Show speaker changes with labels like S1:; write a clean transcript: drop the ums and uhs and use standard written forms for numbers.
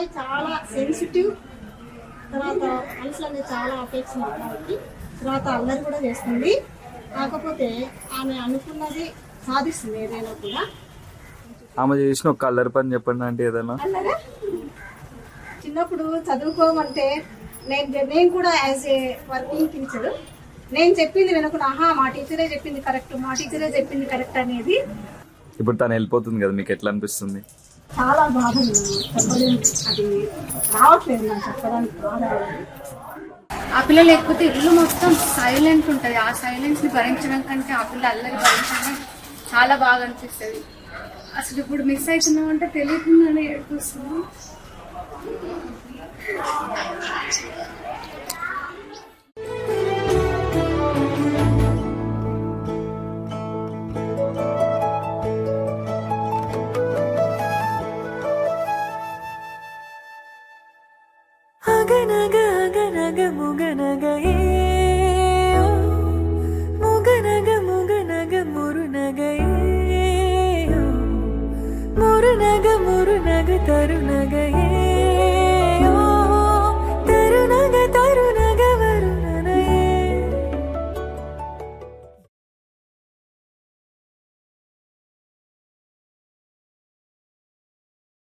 S1: అమ్మాయి చాలా సెన్సిటివ్, తర్వాత మనసులో చాలా అఫెక్షన్ అమ్మాయికి, తర్వాత అల్లరి కూడా చేస్తుంది. కాకపోతే ఆమె అనుకున్నది సాధిస్తుంది ఏదైనా కూడా.
S2: ఆమె చేసిన ఒక అల్లరి పని చెప్పండి అంటే ఏదైనా.
S1: అల్లరా చిన్నప్పుడు చదువుకోమంటే నేను కూడా యాజ్ ఏ వర్కింగ్ టీచర్ నేను చెప్పింది వినకుండా మా టీచరే చెప్పింది కరెక్ట్, మా టీచరే చెప్పింది కరెక్ట్ అనేది.
S2: ఇప్పుడు తను వెళ్ళిపోతుంది కదా, మీకు ఎట్లా అనిపిస్తుంది?
S1: చాలా బాధ చెప్పలేము, అది రావట్లేదు నాకు చెప్పడానికి బాధ.
S3: ఆ పిల్ల లేకపోతే ఇల్లు మొత్తం సైలెంట్ ఉంటుంది. ఆ సైలెన్స్ ని భరించడం కంటే ఆ పిల్ల అల్లరి భరించడం చాలా బాగా అనిపిస్తుంది. అసలు ఇప్పుడు మిస్ అవుతున్నాం అంటే తెలియకుండానే ఏడుపుస్తుంది.
S4: అగనగ అగనగ ముగనగ ఏ ముగనగ ముగనగ మురునగ ఏ మురునగ మురునగ తరునగ ఏ